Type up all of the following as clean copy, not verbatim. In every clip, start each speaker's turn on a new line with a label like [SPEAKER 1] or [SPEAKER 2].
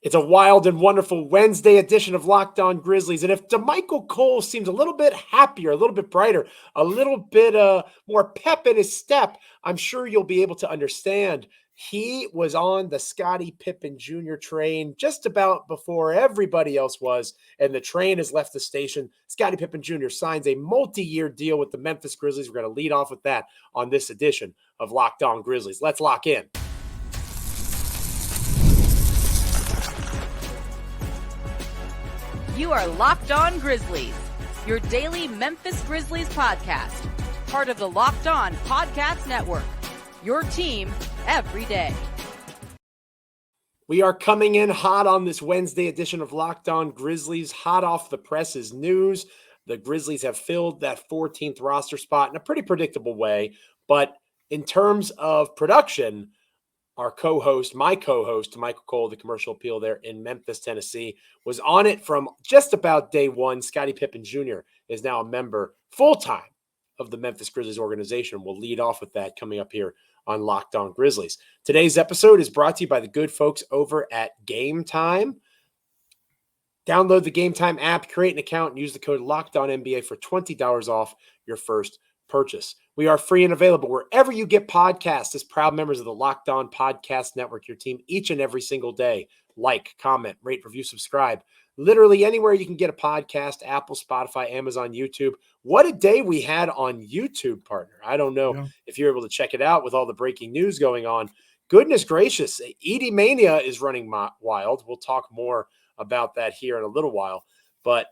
[SPEAKER 1] It's a wild and wonderful Wednesday edition of Locked On Grizzlies. And if Damichael Cole seems a little bit happier, a little bit brighter, a little bit more pep in his step, I'm sure you'll be able to understand. He was on the Scotty Pippen Jr. train just about before everybody else was, and the train has left the station. Scotty Pippen Jr. signs a multi-year deal with the Memphis Grizzlies. We're going to lead off with that on this edition of Locked On Grizzlies. Let's lock in.
[SPEAKER 2] You are Locked On Grizzlies, your daily Memphis Grizzlies podcast, part of the Locked On Podcast Network, your team every day.
[SPEAKER 1] We are coming in hot on this Wednesday edition of Locked On Grizzlies. Hot off the presses news. The Grizzlies have filled that 14th roster spot in a pretty predictable way. But in terms of production, our co-host, my co-host, Damichael Cole, the commercial appeal there in Memphis, Tennessee, was on it from just about day one. Scotty Pippen Jr. is now a member full-time of the Memphis Grizzlies organization. We'll lead off with that coming up here on Locked On Grizzlies. Today's episode is brought to you by the good folks over at Gametime. Download the Gametime app, create an account, and use the code LOCKEDONNBA for $20 off your first purchase. We are free and available wherever you get podcasts as proud members of the Locked On Podcast Network, your team each and every single day. Like, comment, rate, review, subscribe. Literally anywhere you can get a podcast, Apple, Spotify, Amazon, YouTube. What a day we had on YouTube, partner. I don't know if you're able to check it out with all the breaking news going on. Goodness gracious, Edey-mania is running wild. We'll talk more about that here in a little while. But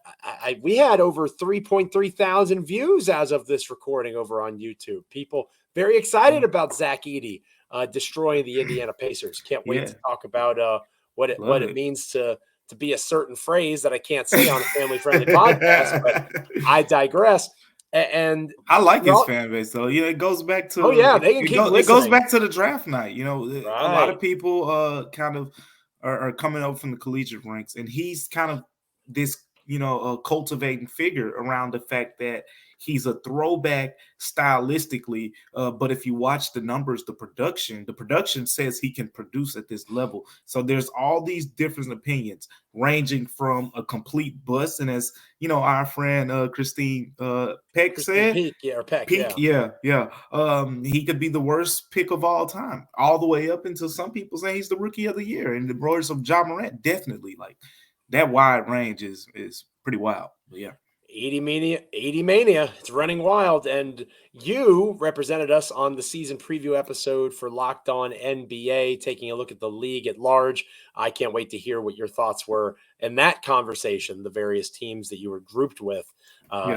[SPEAKER 1] we had over 3.3 thousand views as of this recording over on YouTube. People very excited about Zach Edey destroying the Indiana Pacers. Can't wait to talk about what it means to be a certain phrase that I can't say on a family-friendly podcast. But I digress. And
[SPEAKER 3] I like his fan base, though. You know, it goes back to it goes back to the draft night. You know, a lot of people kind of are coming up from the collegiate ranks, and he's kind of this a cultivating figure around the fact that he's a throwback stylistically. But if you watch the numbers, the production says he can produce at this level. So there's all these different opinions ranging from a complete bust. And as you know, our friend Christine Peck said, he could be the worst pick of all time, all the way up until some people say he's the rookie of the year. And the words of Ja Morant, definitely like that wide range is pretty wild. But yeah.
[SPEAKER 1] Edey-mania, it's running wild. And you represented us on the season preview episode for Locked On NBA, taking a look at the league at large. I can't wait to hear what your thoughts were in that conversation, the various teams that you were grouped with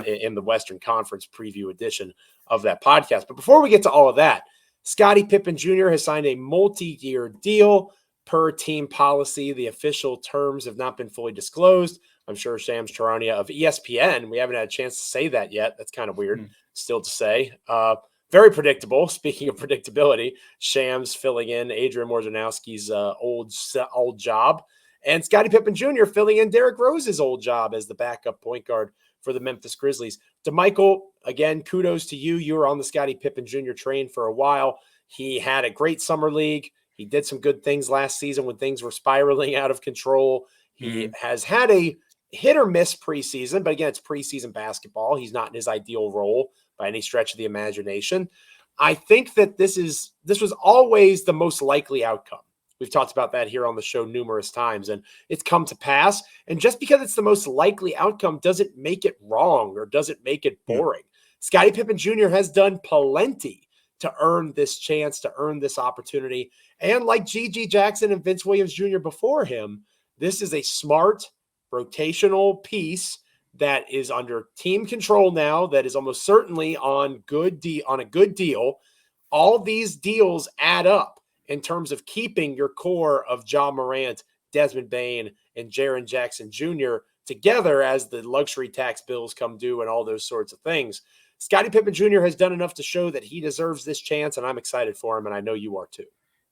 [SPEAKER 1] in the Western Conference preview edition of that podcast. But before we get to all of that, Scotty Pippen Jr. has signed a multi-year deal. Per team policy, the official terms have not been fully disclosed. I'm sure Shams Charania of ESPN, we haven't had a chance to say that yet. That's kind of weird still to say. Very predictable. Speaking of predictability, Shams filling in Adrian Wojnarowski's old job, and Scotty Pippen Jr. filling in Derrick Rose's old job as the backup point guard for the Memphis Grizzlies. Damichael, again, kudos to you. You were on the Scotty Pippen Jr. train for a while. He had a great summer league. He did some good things last season when things were spiraling out of control. He has had a hit or miss preseason, but again, it's preseason basketball. He's not in his ideal role by any stretch of the imagination. I think that this was always the most likely outcome. We've talked about that here on the show numerous times, and it's come to pass. And just because it's the most likely outcome doesn't make it wrong or doesn't make it boring. Scotty Pippen Jr. has done plenty to earn this chance, to earn this opportunity. And like G.G. Jackson and Vince Williams Jr. before him, this is a smart rotational piece that is under team control now, that is almost certainly on a good deal. All these deals add up in terms of keeping your core of Ja Morant, Desmond Bane, and Jaren Jackson Jr. together as the luxury tax bills come due and all those sorts of things. Scotty Pippen Jr. has done enough to show that he deserves this chance, and I'm excited for him, and I know you are too.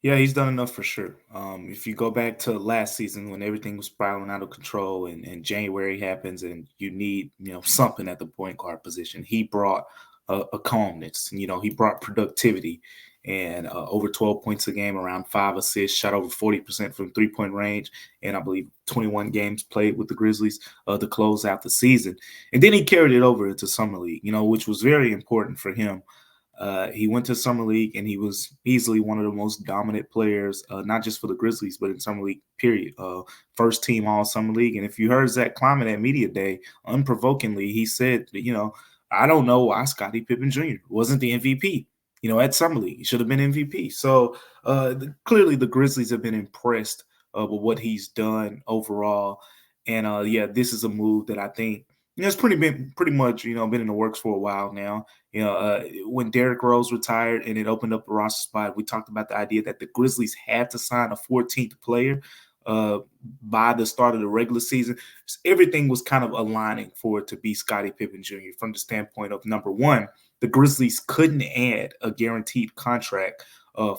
[SPEAKER 3] Yeah, he's done enough for sure. If you go back to last season when everything was spiraling out of control and January happens and you need, something at the point guard position, he brought a calmness. He brought productivity. and over 12 points a game, around 5 assists, shot over 40% from 3-point range, and I believe 21 games played with the Grizzlies to close out the season. And then he carried it over into Summer League, which was very important for him. He went to Summer League, and he was easily one of the most dominant players, not just for the Grizzlies, but in Summer League, period. First team all Summer League. And if you heard Zach Kleiman at Media Day, unprovokingly, he said, I don't know why Scotty Pippen Jr. wasn't the MVP, at Summer League. He should have been MVP. So clearly the Grizzlies have been impressed with what he's done overall. And, this is a move that I think, it's pretty much, been in the works for a while now. When Derrick Rose retired and it opened up the roster spot, we talked about the idea that the Grizzlies had to sign a 14th player by the start of the regular season. Everything was kind of aligning for it to be Scotty Pippen Jr. from the standpoint of, number one, the Grizzlies couldn't add a guaranteed contract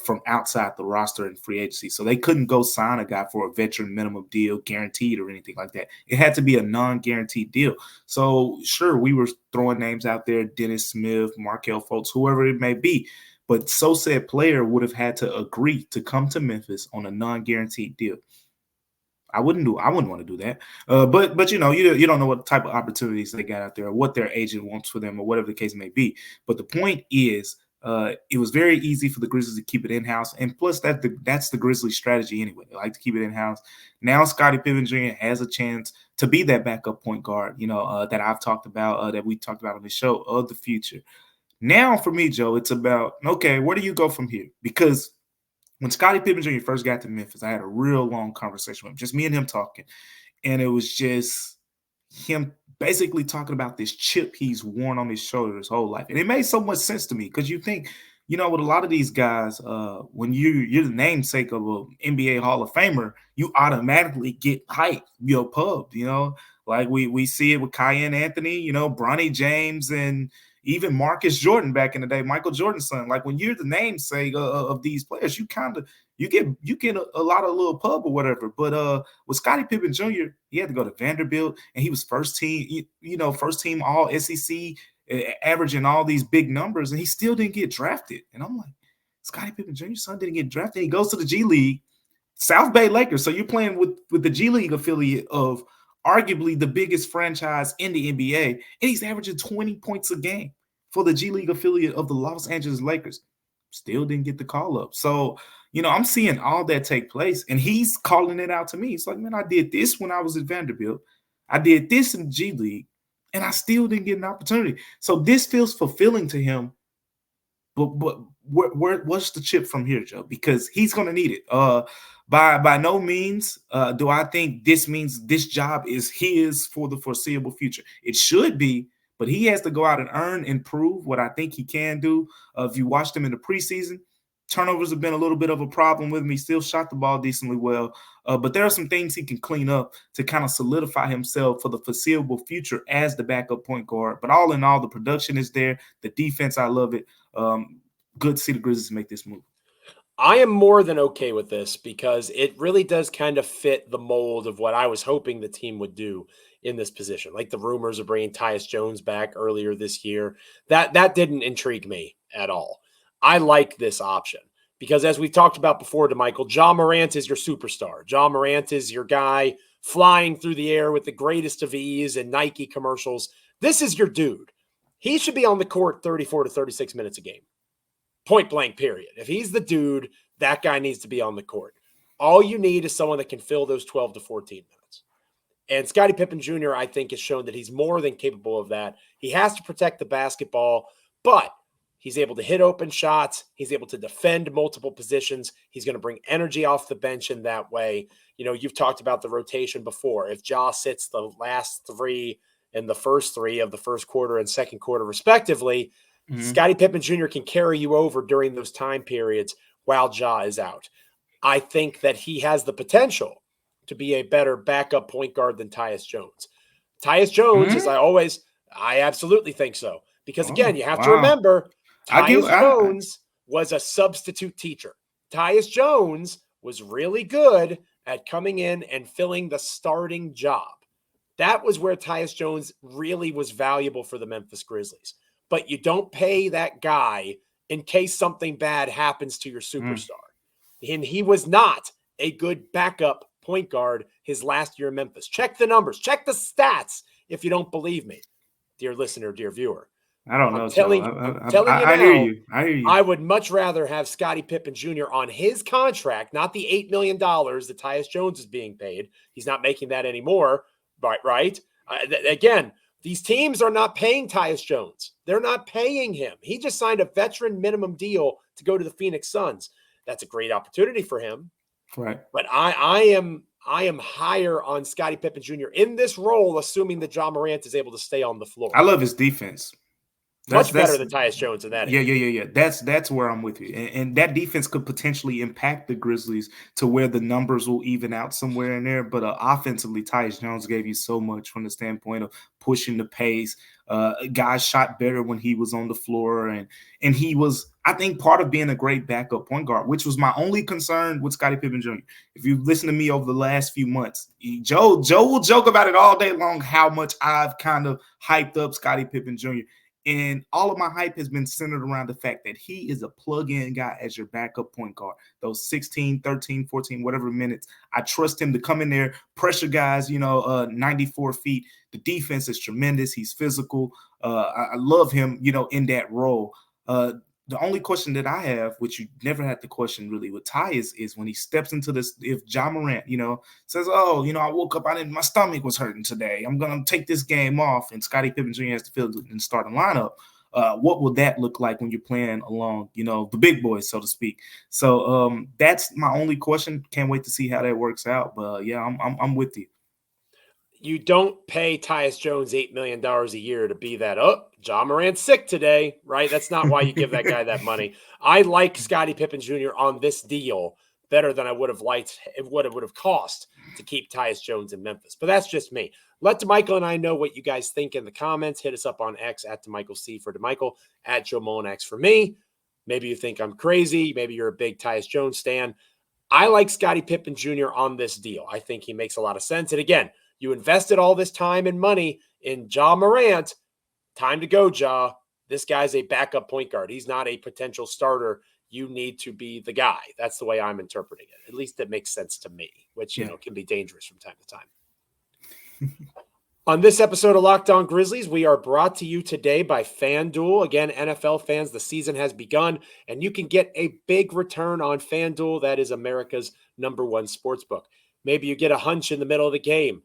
[SPEAKER 3] from outside the roster in free agency. So they couldn't go sign a guy for a veteran minimum deal guaranteed or anything like that. It had to be a non-guaranteed deal. So sure, we were throwing names out there, Dennis Smith, Markelle Fultz, whoever it may be. But so said player would have had to agree to come to Memphis on a non-guaranteed deal. I wouldn't want to do that. But you don't know what type of opportunities they got out there or what their agent wants for them or whatever the case may be. But the point is, it was very easy for the Grizzlies to keep it in-house. And plus, that's the Grizzlies strategy anyway. They like to keep it in-house. Now Scotty Pippen Jr. has a chance to be that backup point guard, that I've talked about, that we talked about on the show, of the future. Now for me, Joe, it's about, okay, where do you go from here? Because when Scotty Pippen Jr. first got to Memphis, I had a real long conversation with him, just me and him talking. And it was just him basically talking about this chip he's worn on his shoulder his whole life. And it made so much sense to me because you think, with a lot of these guys, when you're the namesake of an NBA Hall of Famer, you automatically get hyped, pubbed, like we see it with Cayenne Anthony, Bronny James, and even Marcus Jordan back in the day, Michael Jordan's son. Like when you're the namesake of these players, you get a lot of little pub or whatever. But with Scotty Pippen Jr., he had to go to Vanderbilt, and he was first team all SEC, averaging all these big numbers, and he still didn't get drafted. And I'm like, Scotty Pippen Jr.'s son didn't get drafted. He goes to the G League, South Bay Lakers. So you're playing with the G League affiliate of arguably the biggest franchise in the NBA, and he's averaging 20 points a game for the G League affiliate of the Los Angeles Lakers. Still didn't get the call up. So, I'm seeing all that take place, and he's calling it out to me. It's like, man, I did this when I was at Vanderbilt. I did this in the G League, and I still didn't get an opportunity. So this feels fulfilling to him. But what's the chip from here, Joe? Because he's going to need it. By no means do I think this means this job is his for the foreseeable future. It should be, but he has to go out and earn and prove what I think he can do. If you watched him in the preseason, turnovers have been a little bit of a problem with him. He still shot the ball decently well, but there are some things he can clean up to kind of solidify himself for the foreseeable future as the backup point guard. But all in all, the production is there. The defense, I love it. Good to see the Grizzlies make this move.
[SPEAKER 1] I am more than okay with this because it really does kind of fit the mold of what I was hoping the team would do in this position. Like the rumors of bringing Tyus Jones back earlier this year, that didn't intrigue me at all. I like this option because as we talked about before, Damichael, Ja Morant is your superstar. Ja Morant is your guy flying through the air with the greatest of ease and Nike commercials. This is your dude. He should be on the court 34 to 36 minutes a game. Point blank, period. If he's the dude, that guy needs to be on the court. All you need is someone that can fill those 12 to 14 minutes. And Scotty Pippen Jr., I think, has shown that he's more than capable of that. He has to protect the basketball, but he's able to hit open shots. He's able to defend multiple positions. He's going to bring energy off the bench in that way. You've talked about the rotation before. If Ja sits the last three and the first three of the first quarter and second quarter respectively, Scotty Pippen Jr. can carry you over during those time periods while Ja is out. I think that he has the potential to be a better backup point guard than Tyus Jones. Tyus Jones, I absolutely think so. Because again, you have to remember, Tyus Jones was a substitute teacher. Tyus Jones was really good at coming in and filling the starting job. That was where Tyus Jones really was valuable for the Memphis Grizzlies. But you don't pay that guy in case something bad happens to your superstar. And he was not a good backup point guard his last year in Memphis. Check the numbers. Check the stats if you don't believe me, dear listener, dear viewer.
[SPEAKER 3] I don't know.
[SPEAKER 1] I'm telling you
[SPEAKER 3] I
[SPEAKER 1] now,
[SPEAKER 3] hear you. I hear you.
[SPEAKER 1] I would much rather have Scotty Pippen Jr. on his contract, not the $8 million that Tyus Jones is being paid. He's not making that anymore, right? Again, these teams are not paying Tyus Jones. They're not paying him. He just signed a veteran minimum deal to go to the Phoenix Suns. That's a great opportunity for him.
[SPEAKER 3] Right.
[SPEAKER 1] But I am higher on Scotty Pippen Jr. in this role, assuming that Ja Morant is able to stay on the floor.
[SPEAKER 3] I love his defense.
[SPEAKER 1] Much better than Tyus Jones in that.
[SPEAKER 3] Yeah. That's where I'm with you. And that defense could potentially impact the Grizzlies to where the numbers will even out somewhere in there. But offensively, Tyus Jones gave you so much from the standpoint of pushing the pace. Guys shot better when he was on the floor. And he was, I think, part of being a great backup point guard, which was my only concern with Scotty Pippen Jr. If you listen to me over the last few months, Joe will joke about it all day long, how much I've kind of hyped up Scotty Pippen Jr., and all of my hype has been centered around the fact that he is a plug-in guy as your backup point guard. Those 16, 13, 14, whatever minutes, I trust him to come in there, pressure guys, 94 feet. The defense is tremendous. He's physical. I love him, in that role. The only question that I have, which you never had the question really with Ty, is when he steps into this, if Ja Morant, says, I woke up, my stomach was hurting today. I'm going to take this game off. And Scotty Pippen Jr. has to fill and start a lineup. What will that look like when you're playing along, the big boys, so to speak? So that's my only question. Can't wait to see how that works out. But yeah, I'm with you.
[SPEAKER 1] You don't pay Tyus Jones $8 million a year to be that, Ja Morant's sick today, right? That's not why you give that guy that money. I like Scotty Pippen Jr. on this deal better than I would have liked what it would have cost to keep Tyus Jones in Memphis. But that's just me. Let Damichael and I know what you guys think in the comments. Hit us up on X at Damichael C for Damichael, at Joe Mullinax for me. Maybe you think I'm crazy. Maybe you're a big Tyus Jones stan. I like Scotty Pippen Jr. on this deal. I think he makes a lot of sense. And again, you invested all this time and money in Ja Morant. Time to go, Ja. This guy's a backup point guard. He's not a potential starter. You need to be the guy. That's the way I'm interpreting it. At least it makes sense to me, which, can be dangerous from time to time. On this episode of Locked On Grizzlies, we are brought to you today by FanDuel. Again, NFL fans, the season has begun, and you can get a big return on FanDuel. That is America's #1 sportsbook. Maybe you get a hunch in the middle of the game.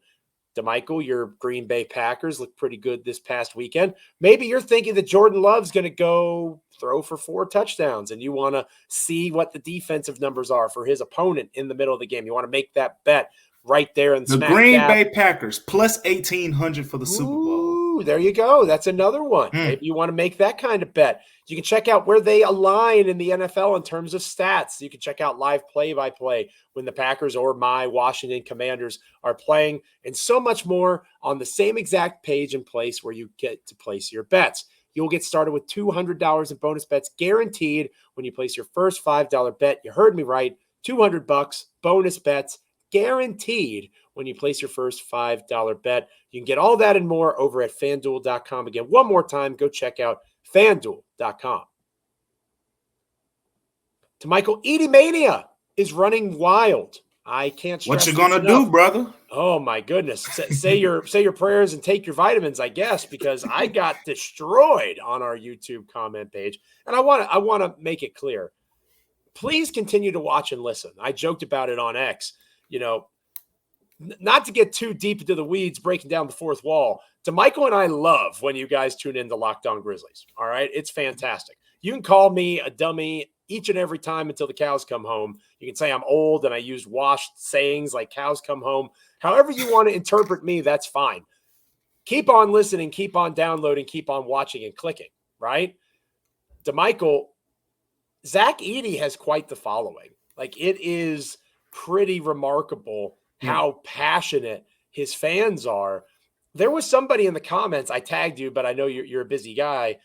[SPEAKER 1] Damichael, your Green Bay Packers look pretty good this past weekend. Maybe you're thinking that Jordan Love's going to go throw for 4 touchdowns, and you want to see what the defensive numbers are for his opponent in the middle of the game. You want to make that bet right there in
[SPEAKER 3] the Green Bay Packers plus 1,800 for the Super Bowl.
[SPEAKER 1] There you go. That's another one. Maybe you want to make that kind of bet. You can check out where they align in the NFL in terms of stats. You can check out live play-by-play when the Packers or my Washington Commanders are playing, and so much more on the same exact page and place where you get to place your bets. You'll get started with $200 in bonus bets guaranteed when you place your first $5 bet. You heard me right. $200 bonus bets guaranteed when you place your first $5 bet. You can get all that and more over at FanDuel.com. Again, one more time, go check out FanDuel.com. Damichael, Edey-mania is running wild. I can't stress
[SPEAKER 3] what you gonna do, brother?
[SPEAKER 1] Oh my goodness. Say your prayers and take your vitamins, I guess, because I got destroyed on our YouTube comment page. And I want to make it clear. Please continue to watch and listen. I joked about it on X. Not to get too deep into the weeds, breaking down the fourth wall. Damichael and I love when you guys tune in to Locked On Grizzlies. All right. It's fantastic. You can call me a dummy each and every time until the cows come home. You can say I'm old and I use washed sayings like cows come home. However you want to interpret me, that's fine. Keep on listening, keep on downloading, keep on watching and clicking, right? Damichael, Zach Edey has quite the following. Like, it is pretty remarkable how passionate his fans are. There was somebody in the comments, I tagged you, but I know you're a busy guy.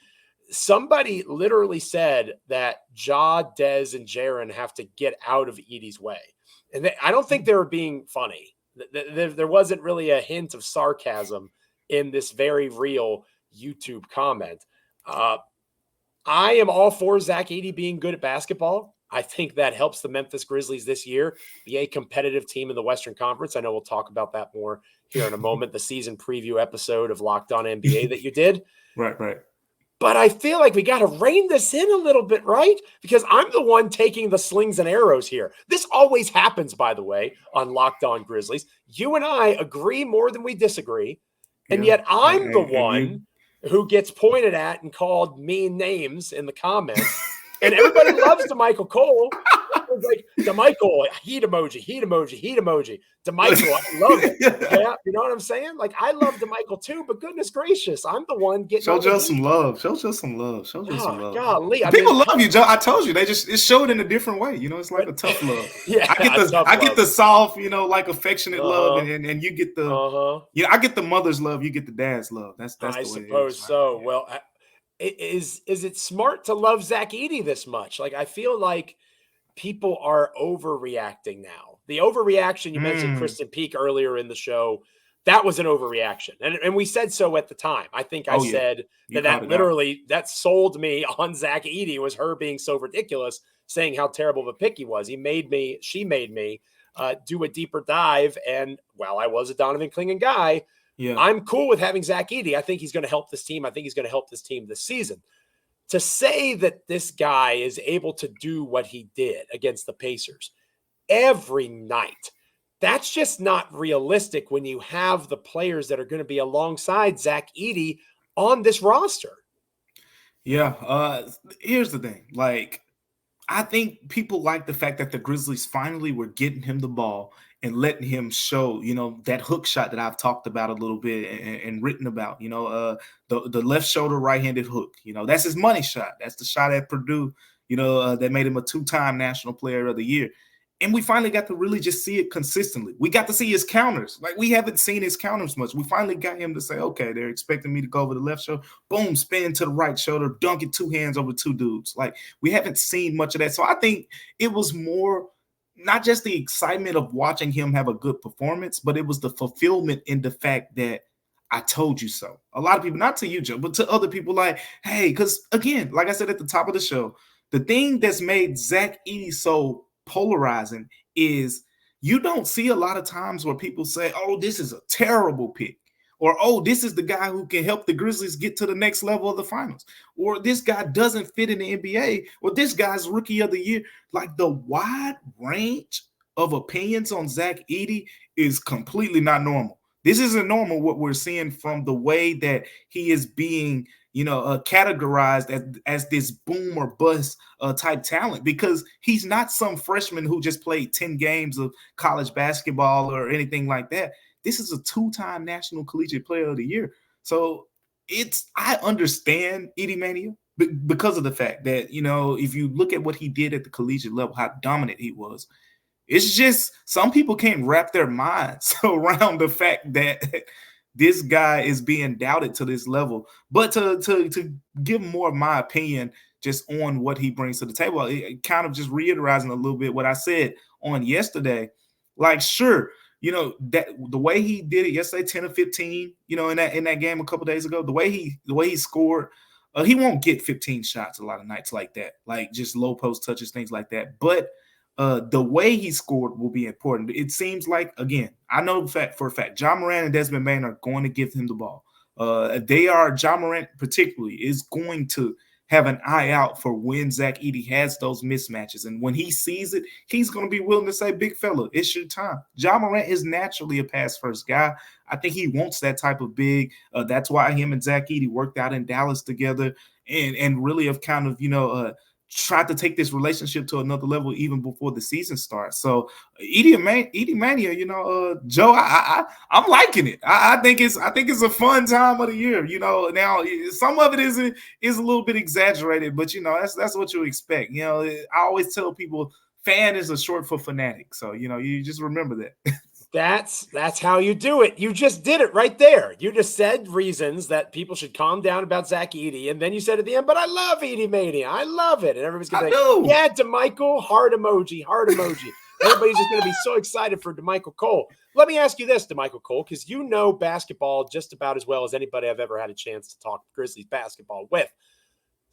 [SPEAKER 1] Somebody literally said that Ja, Dez, and Jaren have to get out of Edey's way. And I don't think they were being funny. There wasn't really a hint of sarcasm in this very real YouTube comment. I am all for Zach Edey being good at basketball. I think that helps the Memphis Grizzlies this year be a competitive team in the Western Conference. I know we'll talk about that more here in a moment, the season preview episode of Locked On NBA that you did.
[SPEAKER 3] Right.
[SPEAKER 1] But I feel like we got to rein this in a little bit, right? Because I'm the one taking the slings and arrows here. This always happens, by the way, on Locked On Grizzlies. You and I agree more than we disagree. And yet I'm the one who gets pointed at and called mean names in the comments. And everybody loves Damichael Cole. It's like, Damichael, heat emoji. Damichael, I love it. Yeah, you know what I'm saying? Like, I love Damichael too, but goodness gracious, I'm the one getting.
[SPEAKER 3] Show Joe some love. Show some love.
[SPEAKER 1] Golly,
[SPEAKER 3] people love you, Joe. I told you, it showed in a different way. You know, it's like a tough love. I get the soft, you know, like affectionate love, and you get the I get the mother's love. You get the dad's love. That's the way
[SPEAKER 1] I suppose so. Yeah. Well, is it smart to love Zach Edey this much? Like, I feel like people are overreacting now. The overreaction, you mentioned Kristen Peak earlier in the show, that was an overreaction. And we said so at the time. I think I said that literally that sold me on Zach Edey, was her being so ridiculous, saying how terrible of a pick he was. She made me do a deeper dive. And while I was a Donovan Clingan guy, I'm cool with having Zach Edey. I think he's going to help this team. I think he's going to help this team this season. To say that this guy is able to do what he did against the Pacers every night, that's just not realistic when you have the players that are going to be alongside Zach Edey on this roster.
[SPEAKER 3] Yeah. Here's the thing. Like, I think people like the fact that the Grizzlies finally were getting him the ball and letting him show, you know, that hook shot that I've talked about a little bit and written about, you know, the left shoulder right-handed hook. You know, that's his money shot. That's the shot at Purdue, you know, that made him a 2-time National Player of the Year. And we finally got to really just see it consistently. We got to see his counters. Like, we haven't seen his counters much. We finally got him to say, okay, they're expecting me to go over the left shoulder. Boom, spin to the right shoulder, dunk it 2 hands over 2 dudes. Like, we haven't seen much of that. So I think it was more not just the excitement of watching him have a good performance, but it was the fulfillment in the fact that I told you so. A lot of people, not to you, Joe, but to other people, like, hey, because again, like I said at the top of the show, the thing that's made Zach Edey so polarizing is you don't see a lot of times where people say, oh, this is a terrible pick, or, oh, this is the guy who can help the Grizzlies get to the next level of the finals, or this guy doesn't fit in the NBA, or this guy's rookie of the year. Like, the wide range of opinions on Zach Edey is completely not normal. This isn't normal what we're seeing from the way that he is being, you know, categorized as this boom or bust type talent, because he's not some freshman who just played 10 games of college basketball or anything like that. This is a 2-time National Collegiate Player of the Year. So I understand Edey-mania because of the fact that, you know, if you look at what he did at the collegiate level, how dominant he was, it's just some people can't wrap their minds around the fact that this guy is being doubted to this level. But to give more of my opinion just on what he brings to the table, it kind of just reiterating a little bit what I said on yesterday. Like, sure, you know, that the way he did it yesterday, 10 or 15, you know, in that game a couple days ago, the way he scored, he won't get 15 shots a lot of nights like that, like just low post touches, things like that. But the way he scored will be important. It seems like, again, I know for a fact, John Morant and Desmond Bane are going to give him the ball. John Morant particularly is going to have an eye out for when Zach Edey has those mismatches. And when he sees it, he's going to be willing to say, big fella, it's your time. John Morant is naturally a pass-first guy. I think he wants that type of big. That's why him and Zach Edey worked out in Dallas together and really have kind of, you know, tried to take this relationship to another level even before the season starts. So Edey-mania, you know, Joe, I'm liking it. I think it's a fun time of the year. You know, now some of it is a little bit exaggerated, but you know, that's what you expect. You know, I always tell people fan is a short for fanatic. So, you know, you just remember that.
[SPEAKER 1] That's how you do it. You just did it right there. You just said reasons that people should calm down about Zach Edey, and then you said at the end, but I love Edey-mania. I love it. And everybody's going to be like, yeah, Damichael, heart emoji. Everybody's just going to be so excited for Damichael Cole. Let me ask you this, Damichael Cole, because you know basketball just about as well as anybody I've ever had a chance to talk Grizzlies basketball with.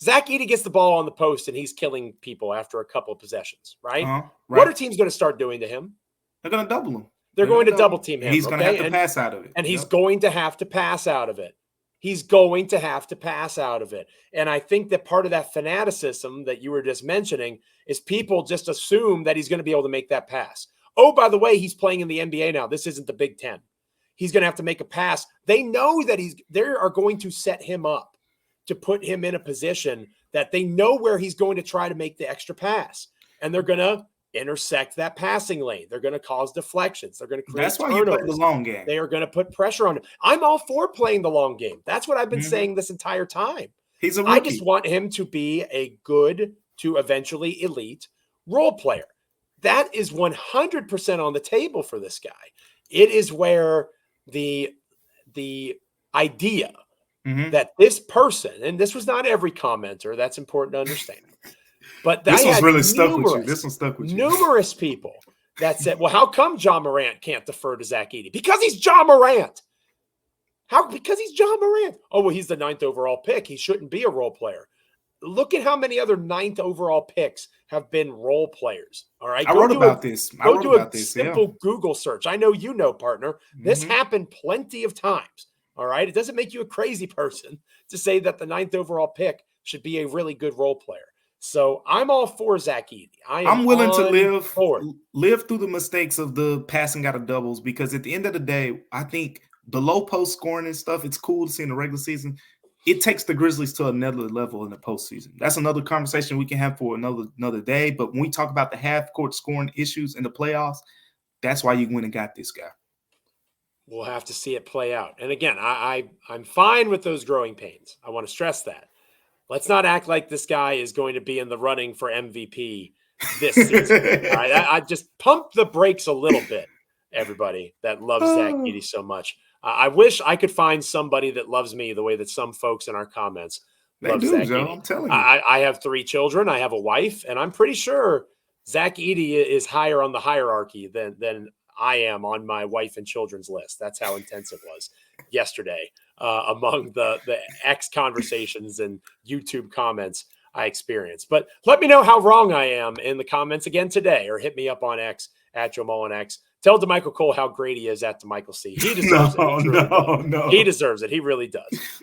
[SPEAKER 1] Zach Edey gets the ball on the post and he's killing people after a couple of possessions, right?
[SPEAKER 3] Right.
[SPEAKER 1] What are teams going to start doing to him?
[SPEAKER 3] They're going to double him.
[SPEAKER 1] They're going to double team him.
[SPEAKER 3] He's going to have to pass out of it.
[SPEAKER 1] And he's going to have to pass out of it. He's going to have to pass out of it. And I think that part of that fanaticism that you were just mentioning is people just assume that he's going to be able to make that pass. Oh, by the way, he's playing in the NBA now. This isn't the Big Ten. He's going to have to make a pass. They know that they are going to set him up to put him in a position that they know where he's going to try to make the extra pass. And they're going to intersect that passing lane. They're going to cause deflections. They're going to create turnovers.
[SPEAKER 3] You play the long game.
[SPEAKER 1] They are going to put pressure on him. I'm all for playing the long game. That's what I've been saying this entire time.
[SPEAKER 3] He's a rookie.
[SPEAKER 1] I just want him to be a good to eventually elite role player. That is 100% on the table for this guy. It is where the idea that this person, and this was not every commenter, that's important to understand. But
[SPEAKER 3] this one's really stuck with you. This one stuck with you.
[SPEAKER 1] Numerous people that said, well, how come John Morant can't defer to Zach Edey? Because he's John Morant. Because he's John Morant. Oh, well, he's the 9th overall pick. He shouldn't be a role player. Look at how many other 9th overall picks have been role players. All right.
[SPEAKER 3] I wrote about this.
[SPEAKER 1] Go do a simple Google search. I know you know, partner. This happened plenty of times. All right. It doesn't make you a crazy person to say that the 9th overall pick should be a really good role player. So I'm all for Zach Edey. I'm
[SPEAKER 3] willing to live through the mistakes of the passing out of doubles, because at the end of the day, I think the low post scoring and stuff, it's cool to see in the regular season. It takes the Grizzlies to another level in the postseason. That's another conversation we can have for another day. But when we talk about the half court scoring issues in the playoffs, that's why you went and got this guy.
[SPEAKER 1] We'll have to see it play out. And again, I'm fine with those growing pains. I want to stress that. Let's not act like this guy is going to be in the running for MVP this season. All right? I just pump the brakes a little bit, everybody that loves Zach Edey so much. I wish I could find somebody that loves me the way that some folks in our comments love Zach Edey.
[SPEAKER 3] I'm telling you.
[SPEAKER 1] I have 3 children. I have a wife, and I'm pretty sure Zach Edey is higher on the hierarchy than I am on my wife and children's list. That's how intense it was yesterday among the X conversations and YouTube comments I experienced. But let me know how wrong I am in the comments again today, or hit me up on X at Joe Mullinax. Tell Damichael Cole how great he is at Damichael C. He deserves it. No. He deserves it. He really does.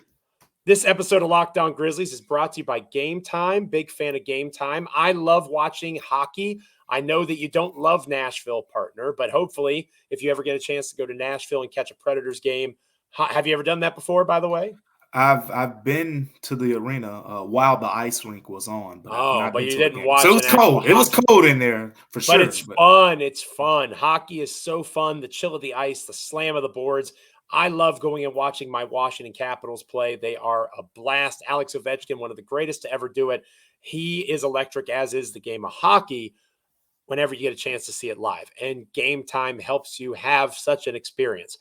[SPEAKER 1] This episode of Locked On Grizzlies is brought to you by Gametime. Big fan of Gametime. I love watching hockey. I know that you don't love Nashville, partner, but hopefully if you ever get a chance to go to Nashville and catch a Predators game. Have you ever done that before, by the way?
[SPEAKER 3] I've been to the arena while the ice rink was on.
[SPEAKER 1] But you didn't watch.
[SPEAKER 3] So it was cold. It was cold in there for sure.
[SPEAKER 1] But it's fun. It's fun. Hockey is so fun. The chill of the ice, the slam of the boards. I love going and watching my Washington Capitals play. They are a blast. Alex Ovechkin, one of the greatest to ever do it. He is electric, as is the game of hockey, whenever you get a chance to see it live. And Gametime helps you have such an experience.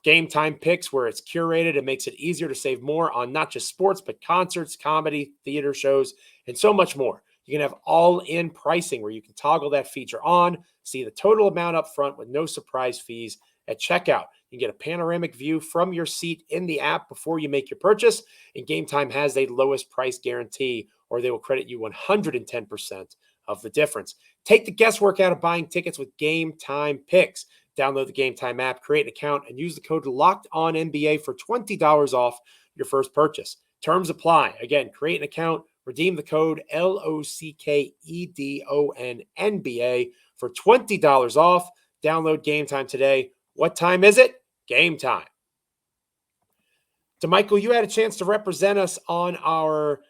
[SPEAKER 1] Gametime picks, where it's curated, it makes it easier to save more on not just sports, but concerts, comedy, theater shows, and so much more. You can have all-in pricing where you can toggle that feature on, see the total amount up front with no surprise fees at checkout. You can get a panoramic view from your seat in the app before you make your purchase. And Gametime has a lowest price guarantee, or they will credit you 110% of the difference. Take the guesswork out of buying tickets with Gametime picks. Download the Gametime app, create an account, and use the code LOCKEDONNBA for $20 off your first purchase. Terms apply. Again, create an account, redeem the code LOCKEDONNBA for $20 off. Download Gametime today. What time is it? Game time. Damichael, you had a chance to represent us on our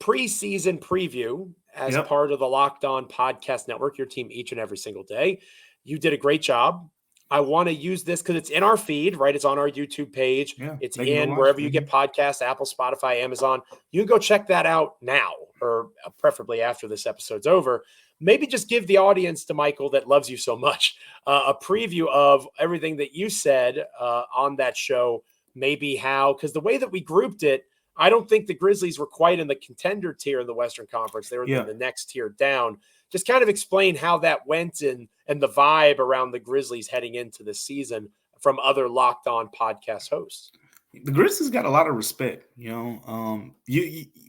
[SPEAKER 1] preseason preview as part of the Locked On Podcast Network, your team each and every single day. You did a great job. I want to use this because it's in our feed, right? It's on our YouTube page. Yeah, it's in wherever you get podcasts, Apple, Spotify, Amazon. You can go check that out now, or preferably after this episode's over. Maybe just give the audience, Damichael, that loves you so much, a preview of everything that you said on that show. Maybe how, because the way that we grouped it, I don't think the Grizzlies were quite in the contender tier in the Western Conference. They were in the next tier down. Just kind of explain how that went and the vibe around the Grizzlies heading into the season from other Locked On podcast hosts.
[SPEAKER 3] The Grizzlies got a lot of respect.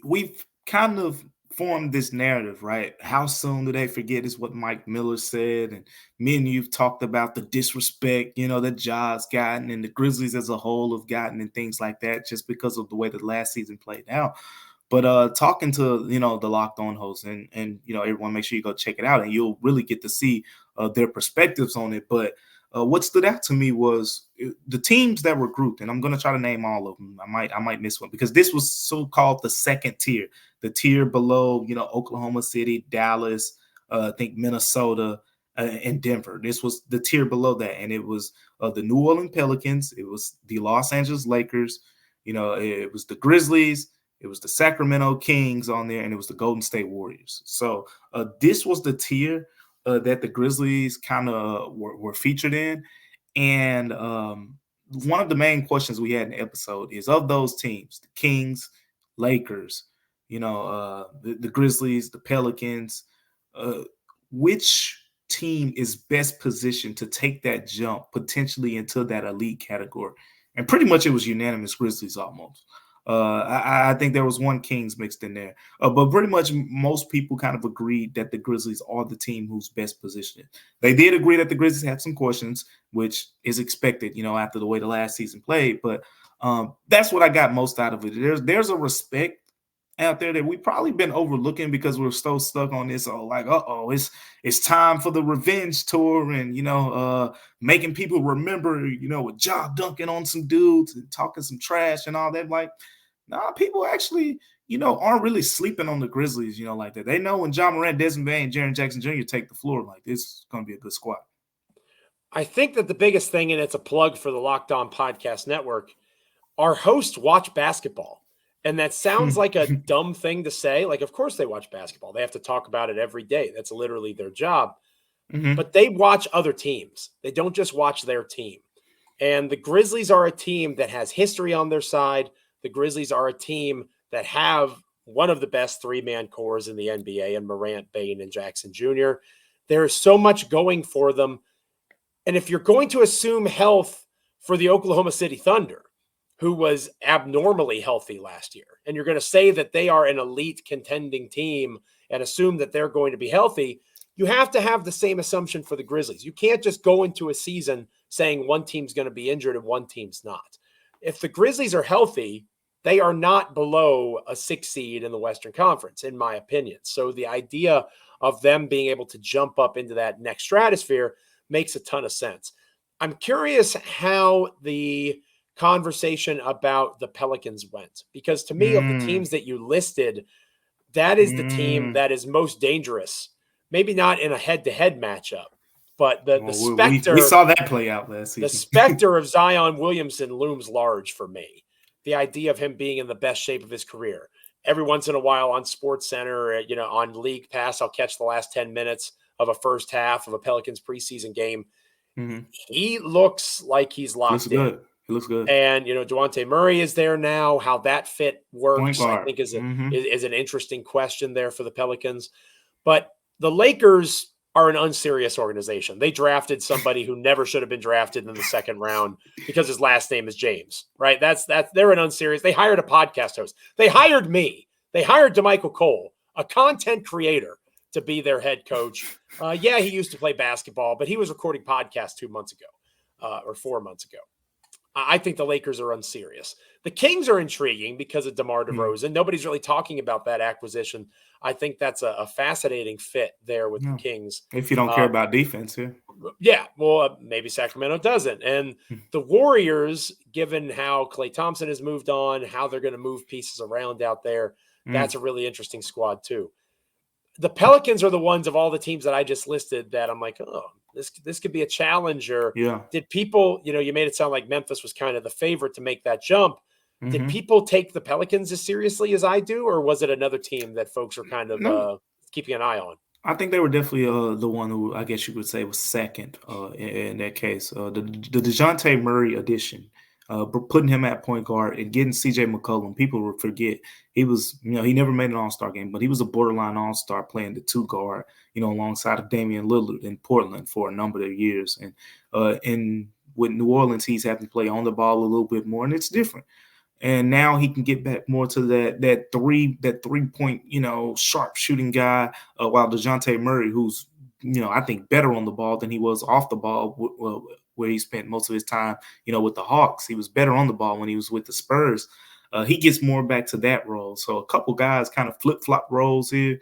[SPEAKER 3] We've kind of formed this narrative, right? How soon do they forget is what Mike Miller said, and me and you've talked about the disrespect, that Ja's gotten and the Grizzlies as a whole have gotten and things like that, just because of the way the last season played out. But talking to the Locked On host and everyone, make sure you go check it out, and you'll really get to see their perspectives on it. But what stood out to me was the teams that were grouped, and I'm going to try to name all of them. I might miss one because this was so-called the second tier, the tier below, Oklahoma City, Dallas, I think Minnesota, and Denver. This was the tier below that, and it was the New Orleans Pelicans, it was the Los Angeles Lakers, it was the Grizzlies, it was the Sacramento Kings on there, and it was the Golden State Warriors. So this was the tier that the Grizzlies kind of were featured in. And one of the main questions we had in the episode is, of those teams, the Kings, Lakers, the Grizzlies, the Pelicans, which team is best positioned to take that jump potentially into that elite category? And pretty much it was unanimous Grizzlies almost. I think there was one Kings mixed in there, but pretty much most people kind of agreed that the Grizzlies are the team who's best positioned. They did agree that the Grizzlies had some questions, which is expected, after the way the last season played. But that's what I got most out of it. There's a respect out there that we've probably been overlooking because we're so stuck on this. It's time for the revenge tour, and making people remember, with Ja dunking on some dudes and talking some trash and all that. Like, nah, people actually, aren't really sleeping on the Grizzlies, like that. They know when Ja Morant, Desmond Bane, and Jaren Jackson Jr. take the floor, like, this is going to be a good squad.
[SPEAKER 1] I think that the biggest thing, and it's a plug for the Locked On Podcast Network, our hosts watch basketball. And that sounds like a dumb thing to say. Like, of course they watch basketball. They have to talk about it every day. That's literally their job. Mm-hmm. But they watch other teams. They don't just watch their team. And the Grizzlies are a team that has history on their side. The Grizzlies are a team that have one of the best three-man cores in the NBA, and Morant, Bane, and Jackson Jr. There is so much going for them. And if you're going to assume health for the Oklahoma City Thunder, who was abnormally healthy last year, and you're going to say that they are an elite contending team and assume that they're going to be healthy, you have to have the same assumption for the Grizzlies. You can't just go into a season saying one team's going to be injured and one team's not. If the Grizzlies are healthy, they are not below a 6 seed in the Western Conference, in my opinion. So the idea of them being able to jump up into that next stratosphere makes a ton of sense. I'm curious how the conversation about the Pelicans went, because to me, of the teams that you listed, that is the team that is most dangerous. Maybe not in a head-to-head matchup, but the specter.
[SPEAKER 3] We saw that play out last season.
[SPEAKER 1] The specter of Zion Williamson looms large for me. The idea of him being in the best shape of his career. Every once in a while on SportsCenter, on League Pass, I'll catch the last 10 minutes of a first half of a Pelicans preseason game. Mm-hmm. He looks like he's locked in.
[SPEAKER 3] Good. It looks good.
[SPEAKER 1] And, DeJounte Murray is there now. How that fit works, I think, is an interesting question there for the Pelicans. But the Lakers are an unserious organization. They drafted somebody who never should have been drafted in the second round because his last name is James, right? They're an unserious. They hired a podcast host. They hired me. They hired Damichael Cole, a content creator, to be their head coach. He used to play basketball, but he was recording podcasts 2 months ago or 4 months ago. I think the Lakers are unserious. The Kings are intriguing because of DeMar DeRozan. Nobody's really talking about that acquisition. I think that's a fascinating fit there with the Kings.
[SPEAKER 3] If you don't care about defense, yeah.
[SPEAKER 1] Yeah, well, maybe Sacramento doesn't. And the Warriors, given how Klay Thompson has moved on, how they're going to move pieces around out there, that's a really interesting squad too. The Pelicans are the ones of all the teams that I just listed that I'm like, oh, this could be a challenger.
[SPEAKER 3] Yeah.
[SPEAKER 1] Did people, you made it sound like Memphis was kind of the favorite to make that jump. Did people take the Pelicans as seriously as I do, or was it another team that folks are kind of keeping an eye on?
[SPEAKER 3] I think they were definitely the one who I guess you could say was second in that case. The DeJounte Murray addition, putting him at point guard and getting C.J. McCollum. People will forget he was, he never made an All-Star game, but he was a borderline All-Star playing the 2 guard, alongside of Damian Lillard in Portland for a number of years. And with New Orleans, he's having to play on the ball a little bit more, and it's different. And now he can get back more to that 3-point, sharp shooting guy, while DeJounte Murray, who's, I think better on the ball than he was off the ball, where he spent most of his time, with the Hawks. He was better on the ball when he was with the Spurs. He gets more back to that role. So a couple guys kind of flip-flop roles here.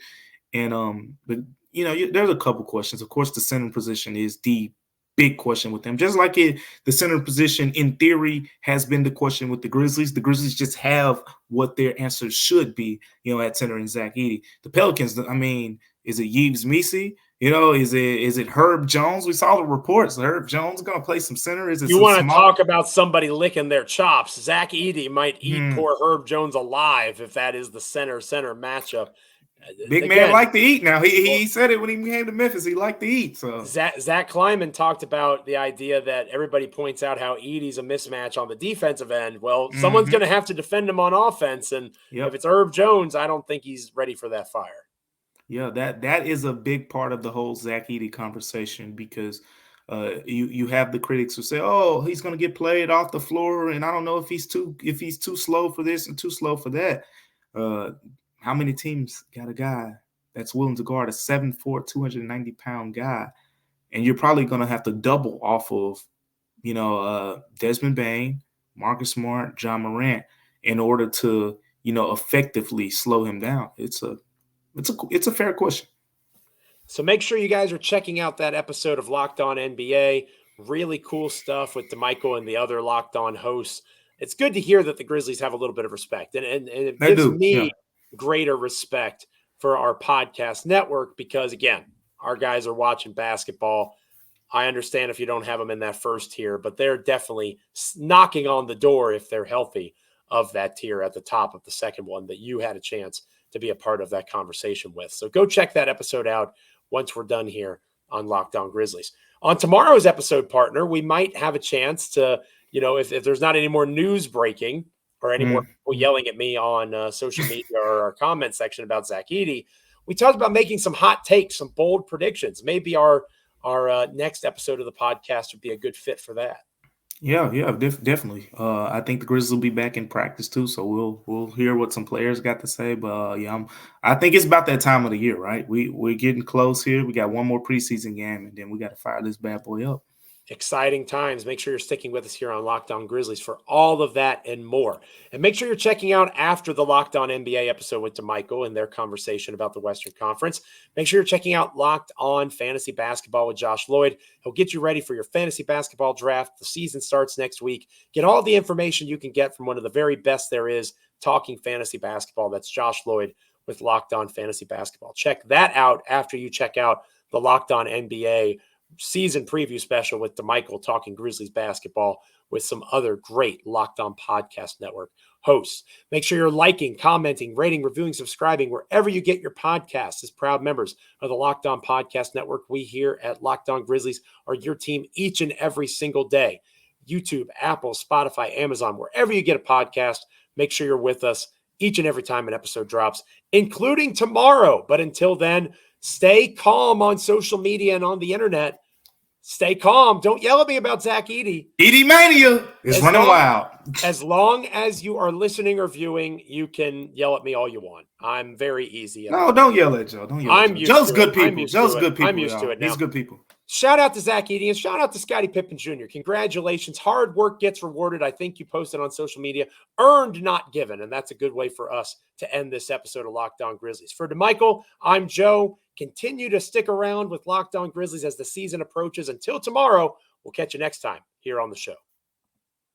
[SPEAKER 3] And but there's a couple questions. Of course, the center position is the big question with them. Just like the center position, in theory, has been the question with the Grizzlies. The Grizzlies just have what their answers should be, at center in Zach Edey. The Pelicans, is it Yves Missi? Is it Herb Jones? We saw the reports. Herb Jones is going to play some center. Is it
[SPEAKER 1] you want to talk about somebody licking their chops? Zach Edey might eat poor Herb Jones alive if that is the center matchup.
[SPEAKER 3] Big man like to eat now. He said it when he came to Memphis. He liked to eat. So
[SPEAKER 1] Zach Kleiman talked about the idea that everybody points out how Edey's a mismatch on the defensive end. Well, someone's going to have to defend him on offense, and if it's Herb Jones, I don't think he's ready for that fire.
[SPEAKER 3] Yeah, that is a big part of the whole Zach Edey conversation, because you have the critics who say, "Oh, he's going to get played off the floor, and I don't know if he's too slow for this and too slow for that." How many teams got a guy that's willing to guard a 7'4", 290-pound guy? And you're probably going to have to double off of, Desmond Bane, Marcus Smart, John Morant in order to, effectively slow him down. It's a fair question.
[SPEAKER 1] So make sure you guys are checking out that episode of Locked On NBA. Really cool stuff with Damichael and the other Locked On hosts. It's good to hear that the Grizzlies have a little bit of respect. And it gives me greater respect for our podcast network, because again, our guys are watching basketball. I understand if you don't have them in that first tier, but they're definitely knocking on the door, if they're healthy, of that tier at the top of the second one that you had a chance to be a part of that conversation with. So go check that episode out once we're done here on Locked On Grizzlies. On tomorrow's episode, partner, we might have a chance to, if there's not any more news breaking or any more people yelling at me on social media or our comment section about Zach Edey, we talked about making some hot takes, some bold predictions. Maybe our next episode of the podcast would be a good fit for that.
[SPEAKER 3] Yeah, definitely. I think the Grizzlies will be back in practice too, so we'll hear what some players got to say. But I think it's about that time of the year, right? We're getting close here. We got one more preseason game, and then we got to fire this bad boy up.
[SPEAKER 1] Exciting times. Make sure you're sticking with us here on Locked On Grizzlies for all of that and more. And make sure you're checking out after the Locked On NBA episode with Damichael and their conversation about the Western Conference. Make sure you're checking out Locked On Fantasy Basketball with Josh Lloyd. He'll get you ready for your fantasy basketball draft. The season starts next week. Get all the information you can get from one of the very best there is talking fantasy basketball. That's Josh Lloyd with Locked On Fantasy Basketball. Check that out after you check out the Locked On NBA season preview special with Damichael talking Grizzlies basketball with some other great Locked On Podcast Network hosts. Make sure you're liking, commenting, rating, reviewing, subscribing wherever you get your podcasts. As proud members of the Locked On Podcast Network, we here at Locked On Grizzlies are your team each and every single day. YouTube, Apple, Spotify, Amazon, wherever you get a podcast, make sure you're with us each and every time an episode drops, including tomorrow. But until then, stay calm on social media and on the internet. Stay calm. Don't yell at me about Zach Edey.
[SPEAKER 3] Edy-mania is running wild.
[SPEAKER 1] As long as you are listening or viewing, you can yell at me all you want. I'm very easy.
[SPEAKER 3] No, don't yell at Joe. Don't yell at Joe. Joe's good people. Joe's good people.
[SPEAKER 1] I'm used to it now.
[SPEAKER 3] He's good people.
[SPEAKER 1] Shout out to Zach Edey and shout out to Scotty Pippen Jr. Congratulations. Hard work gets rewarded. I think you posted on social media. Earned, not given. And that's a good way for us to end this episode of Locked On Grizzlies. For Damichael, I'm Joe. Continue to stick around with Locked On Grizzlies as the season approaches. Until tomorrow, we'll catch you next time here on the show.